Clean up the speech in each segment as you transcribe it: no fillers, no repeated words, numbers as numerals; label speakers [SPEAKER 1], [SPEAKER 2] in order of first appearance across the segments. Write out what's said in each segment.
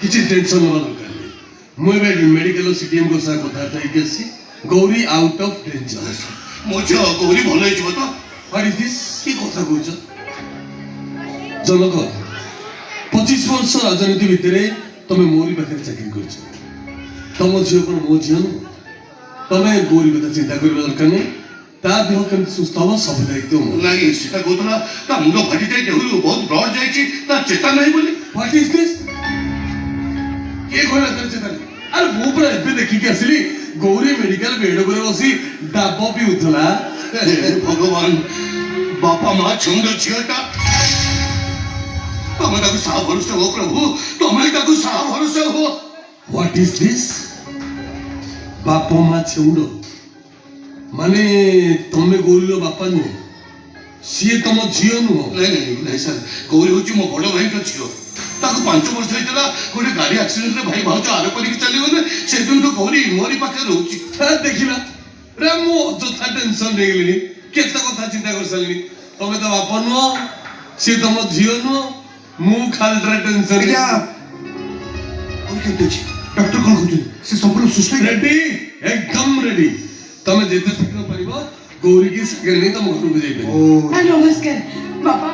[SPEAKER 1] କିଛି ଟେନସନ ହେବା ଦରକାର ନାହିଁ। ମୁଁ ଏବେ ମେଡିକାଲ ସିଟିଏମ୍ ଙ୍କ ସହ କଥାବାର୍ତ୍ତା ହେଇକି ଆସିଛି। Gauri out of danger.
[SPEAKER 2] ମୋ ଝିଅ ଗୌରୀ ଭଲ ହେଇଯିବ ତ?
[SPEAKER 1] What is this? କି କଥା କହୁଛ ଜନକ? 25 ବର୍ଷ ରାଜନୀତି ଭିତରେ ତମେ ମୋରି ପାଖରେ ଚାକିରି କରିଛ। ତମ ଝିଅ କ'ଣ ମୋ ଝିଅ ନୁହଁ? ତମେ ଗୌରୀ କଥା ଚିନ୍ତା କରିବା ଦରକାର ନାହିଁ। ତା ଦେହ କେମିତି ସୁସ୍ଥ ହବ ସବୁ ଦାୟିତ୍ୱ ମୋର।
[SPEAKER 2] ନାଇଁ ସେଟା କହୁଥିଲା ତା ମୁଣ୍ଡ ଫାଟି ଯାଇ ଦେହରୁ ବହୁତ ବ୍ଲଡ୍ ଯାଇଛି, ତା ଚେତା ନାହିଁ ବୋଲି।
[SPEAKER 1] What is this? କିଏ କହିଲା ତାର ଚେତା ନାହିଁ? ଆରେ ମୁଁ ପୁରା ଏବେ ଦେଖିକି ଆସିଲି ଗୌରୀ ମେଡିକାଲ ବେଡ୍ ଉପରେ ବସି ଡାବ ପିଉଥିଲା।
[SPEAKER 2] ଭଗବାନ, ବାପା ମା ଛନ୍ଦ ଝିଅଟା, ତମେ ତାକୁ ସାହା ଭରସା ହୁଅ ପ୍ରଭୁ, ତମେ ତାକୁ ସାହା ଭରସା ହୁଅ।
[SPEAKER 1] What is this? ବାପ ମା ଛେଉଣ୍ଡ ମାନେ ତମେ ଗୌରୀର ବାପା ନୁହଁ, ସିଏ ତମ ଝିଅ ନୁହଁ।
[SPEAKER 2] ନାଇଁ ନାଇଁ ନାଇଁ ସାର୍, ଗୌରୀ ହଉଛି ମୋ ବଡ ଭାଇଙ୍କ ଝିଅ। ତାକୁ 5 ବର୍ଷ ହେଇଥିଲା ଗୋଟେ ଗାଡି ଆକ୍ସିଡେଣ୍ଟରେ ଭାଇ ଭାଉଜ ଆର କରିକି ଚାଲିଗଲେ। ସେଦିନଠୁ ଗୌରୀ ମୋରି ପାଖରେ ରହୁଛି।
[SPEAKER 1] ଦେଖିଲା ରେ ମୁଁ ଅଯଥା ଟେନସନ ନେଇଗଲିଣି, କେତେ କଥା ଚିନ୍ତା କରିସାରିଲିଣି। ତମେ ତ ବାପା ନୁହଁ, ସିଏ ତମ ଝିଅ ନୁହଁ, ମୁଁ ଖାଲିଟାରେ ଟେନସନ।
[SPEAKER 2] କେମିତି ଅଛି ଡକ୍ଟର କଣ କହୁଛନ୍ତି? ସେ ସମ୍ପୂର୍ଣ୍ଣ ସୁସ୍ଥ
[SPEAKER 1] ରେଡି, ଏକଦମ ରେଡି। ତମେ ଯେତେ ଶୀଘ୍ର ପାରିବ ଗୌରୀକି ସାଙ୍ଗରେ ନେଇ ତମ ଘରକୁ ଯାଇପାରିବ।
[SPEAKER 3] ନମସ୍କାର ବାପା।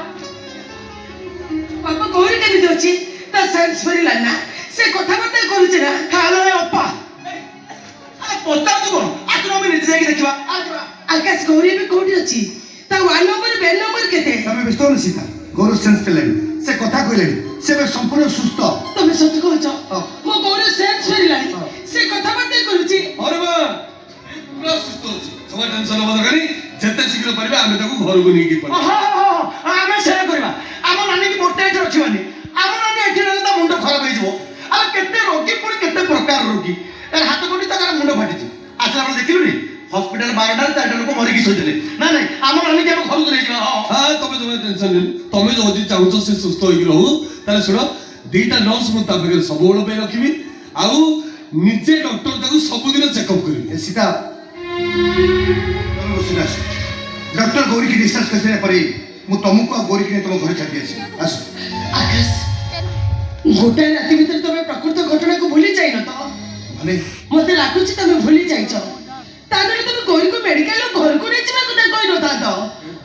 [SPEAKER 3] ବାପା ଗୌରୀ କେମିତି ଅଛି? ତା ସେନ୍ସ ଫେରିଲାଣି ନା? ସେ କଥାବାର୍ତ୍ତା କରୁଛି ନା?
[SPEAKER 2] ହ୍ୟାଲୋ ଅପା, ପଚାରୁଛୁ କଣ? ଆସୁନ ଆମେ ନିଜେ ଯାଇକି ଦେଖିବା।
[SPEAKER 3] ଆକାଶ ଗୌରୀ ଏବେ କୋଉଠି ଅଛି? ତା 1 ନମ୍ବର ବେଡ୍ ନମ୍ବର କେତେ?
[SPEAKER 4] ତମେ ବ୍ୟସ୍ତ ହଉନି ସୀତା, ଗୌର ସେନ୍ସ ଫେରିଲାଣି, ସେ କଥା କହିଲେଣି, ସେ ଏବେ ସମ୍ପୂର୍ଣ୍ଣ ସୁସ୍ଥ।
[SPEAKER 3] ତମେ ସତ କହୁଛ? ମୋ ଗୌରୀ ସେନ୍ସ ଫେରିଲାଣି, ସେ କଥାବାର୍ତ୍ତା କରୁଛି।
[SPEAKER 1] ଅରେ ବା, ପୁରା ସୁସ୍ଥ ଅଛି। ତମେ ଟେନସନ ହବା ଦରକାର ନାହିଁ। ଯେତେ ଶୀଘ୍ର ପାରିବେ ଆମେ ତାକୁ ଘରକୁ ନେଇକି ପଳେଇବା।
[SPEAKER 2] ଆମେ ସେୟା କରିବା। ଆମ ନାନୀକି ମୋଟେଜ ରଖିବାନି। ଆମ ନାନୀ ଏଠି ରହିଲେ ତା ମୁଣ୍ଡ ଖରାପ ହେଇଯିବ। ଆଉ କେତେ ରୋଗୀ, ପୁଣି କେତେ ପ୍ରକାର ରୋଗୀ। ହାତ ଗଣ୍ଠି ତାଙ୍କର ମୁଣ୍ଡ ଫାଟିଛି। ଆସିଲା ବେଳେ ଦେଖିଲୁନି ହସ୍ପିଟାଲ 12ଟାରେ 4ଟା ଲୋକ ମରିକି ଶୋଇଥିଲେ। ନାଇଁ ନାଇଁ, ଆମ ନାନୀକି ଆମେ ଘରକୁ ନେଇଯିବା।
[SPEAKER 1] ହଁ, ତମେ ଜମା ଟେନସନ ନିଅନି। ତମେ ଯଦି ଚାହୁଁଛ ସେ ସୁସ୍ଥ ହେଇକି ରହୁ, ତାହେଲେ ଶୁଣ, 2ଟା ନର୍ସ ମୁଁ ତା ପାଖରେ ସବୁବେଳ ପାଇଁ ରଖିବି। ଆଉ ନିଜେ ଡକ୍ଟର ତାକୁ ସବୁଦିନ ଚେକଅପ୍ କରିବି।
[SPEAKER 4] ସୀତା, ଡକ୍ଟର ଗୌରୀକି ଡିସଚାର୍ଜ କରିସାରିଲା ପରେ ମୁଁ ତମକୁ ଆଉ ଗୌରୀକି ନେଇ ତମ ଘରେ ଛାଡ଼ି ଆସିବି। ଆସ।
[SPEAKER 3] ଆକାଶ, ଗୋଟାଏ ରାତି ଭିତରେ ତମେ ପ୍ରକୃତ ଘଟଣାକୁ ଭୁଲି ଯାଇନ ତ?
[SPEAKER 4] ମାନେ
[SPEAKER 3] ମତେ ଲାଗୁଛି ତମେ ଭୁଲି ଯାଇଛ। ତାହେଲେ ତମେ ଗୌରୀକୁ ମେଡିକାଲ ଘରକୁ ନେଇଯିବା କଥା କହିନଥାନ୍ତ।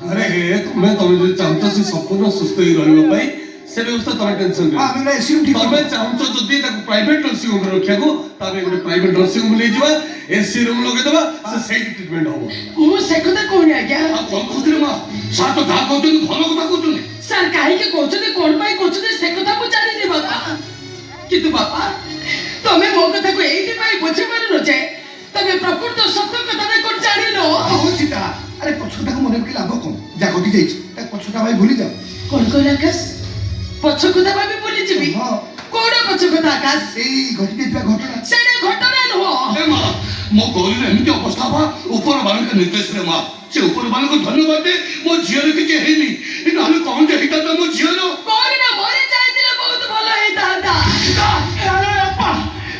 [SPEAKER 1] ଆରେ ହେ, ତମେ ଯଦି ଚାହୁଁଛ ସେ ସମ୍ପୂର୍ଣ୍ଣ ସୁସ୍ଥ ହେଇ ରହିବା ପାଇଁ, ସେ ବ୍ୟବସ୍ଥା ତମେ ଟେନସନ ନିଅ।
[SPEAKER 4] ଆମେ ଏସି ରୁମ୍ ଠିକ୍
[SPEAKER 1] ତମେ ଚାହୁଁଛ ଯଦି ତାକୁ ପ୍ରାଇଭେଟ ନର୍ସିଂ ହୋମରେ ରଖିବାକୁ, ତାହେଲେ ଗୋଟେ ପ୍ରାଇଭେଟ ନର୍ସିଂ ହୋମ ନେଇଯିବା, ଏସି ରୁମ୍ ଲଗେଇଦେବା, ସେ ସେଇଠି ଟ୍ରିଟମେଣ୍ଟ ହବ।
[SPEAKER 3] ମୁଁ ସେ କଥା କହୁନି ଆଜ୍ଞା।
[SPEAKER 2] ଆଉ କଣ କହୁଥିଲେ ମା? ସାର୍ ତ ଯାହା କହୁଛନ୍ତି ଭଲ କଥା କହୁଛନ୍ତି।
[SPEAKER 3] ସାର୍ କାହିଁକି କହୁଛନ୍ତି, କଣ ପାଇଁ କହୁଛନ୍ତି, ସେ କଥା ମୁଁ ଜାଣିନି ବାପା। କିନ୍ତୁ ବାପା, ତମେ ମୋ କଥାକୁ ଏଇଥିପାଇଁ ବୁଝିପାରୁନ ଯେ ତମେ ପ୍ରକୃତ ସତ୍ୟ କଥାଟା କଣ ଜାଣିନ।
[SPEAKER 4] ହଉ ସୀତା, ଆରେ ପଛ କଥାକୁ ମନେ ପକେଇ ଲାଭ କଣ? ଯାହା ଘଟି ଯାଇଛି ତା ପଛଟା ଭାଇ ଭୁଲି ଯାଅ।
[SPEAKER 3] କଣ କହିଲ ଆକାଶ? ପଛ କଥା ଭାବି ଭୁଲିଯିବି?
[SPEAKER 4] ହଁ।
[SPEAKER 3] କଣ ପଛ କଥା ଆକାଶ?
[SPEAKER 4] ଏଇ ଘଟି ଯାଇଥିବା ଘଟଣା।
[SPEAKER 3] ସେଇଟା ଘଟଣା ନୁହଁ।
[SPEAKER 2] ଏ ମା, ମୋ ଗୌରୀର ଏମିତି ଅବସ୍ଥା ବା ଉପର ବାଳଙ୍କ ନିର୍ଦ୍ଦେଶରେ ମା। ସେ ଉପର ବାଳଙ୍କୁ ଧନ୍ୟବାଦ ଦେ, ମୋ ଝିଅର କିଛି ହେଇନି। ନହେଲେ କଣ ଯେ ହେଇଥାନ୍ତା ମୋ ଝିଅର।
[SPEAKER 3] ଗୌରୀର ମରି ଯାଇଥିଲେ ବହୁତ ଭଲ ହେଇଥାନ୍ତା।
[SPEAKER 2] ଅପା,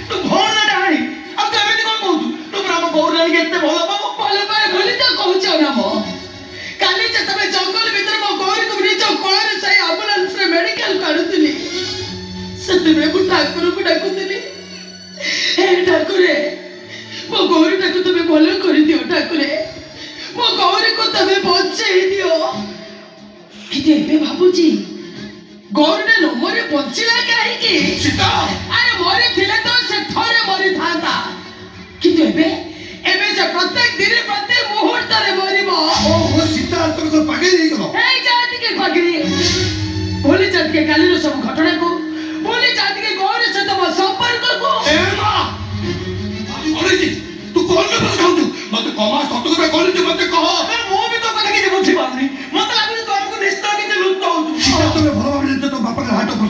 [SPEAKER 2] ତୁ ଭଉଣୀ ନାହିଁ ଆଉ ତୁ ଏମିତି କଣ କହୁଛୁ? ତୁ ପୁରା ଆମ ଗୌରୀ ରାଣୀକି ଏତେ ଭଲ ପାଉ।
[SPEAKER 3] ଭଲ ପାଏ ବୋଲି ତ କହୁଛ ନା ମୋ। କାଲି ଯେତେବେଳେ ଜଙ୍ଗଲ ଭିତରେ ମୋ ଗୌରୀକୁ ନିଜ କୋଳରେ ସେଇ ଆମ୍ବୁଲାନ୍ସରେ ମେଡିକାଲକୁ ଆଣୁଥିଲି, ସେତେବେଳେ ମୁଁ ଠାକୁରଙ୍କୁ ଡାକୁଥିଲି, ହେ ଠାକୁରେ, ମୋ ଗୌରୀଟାକୁ ତମେ ଭଲ କରିଦିଅ ଠାକୁରେ, ମୋ ଗୌରୀକୁ ତମେ ବଞ୍ଚେଇ ଦିଅ। କିନ୍ତୁ ଏବେ ଭାବୁଛି ଗୌରୀଟା ନ ମରି ବଞ୍ଚିଲା କାହିଁକି?
[SPEAKER 2] ସୀତା,
[SPEAKER 3] ଆରେ ମରିଥିଲେ ତ ସେ ଥରେ ମରିଥାନ୍ତା। କିନ୍ତୁ ଏବେ ଏବେ ସେ ପ୍ରତ୍ୟେକ ଦିନ ପ୍ରତ୍ୟେକ ମୁହୂର୍ତ୍ତରେ ମରିବ।
[SPEAKER 4] ଓହୋ ସୀତା, ତମେ କଣ ପାଗେଇ ଦେଇଗଲ?
[SPEAKER 3] ଏଇ ଯା ଟିକେ ପାଗିରି, ଭୁଲି ଯା ଟିକେ କାଲିର ସବୁ ଘଟଣାକୁ, ଭୁଲି ଯା ଟିକେ ଗୌରୀ ସହିତ ମୋ ସମ୍ପର୍କକୁ।
[SPEAKER 2] ଏ ମା, ଅନେଇଛି ତୁ କଣ କରିବାକୁ ଚାହୁଁଛୁ? ମତେ କମ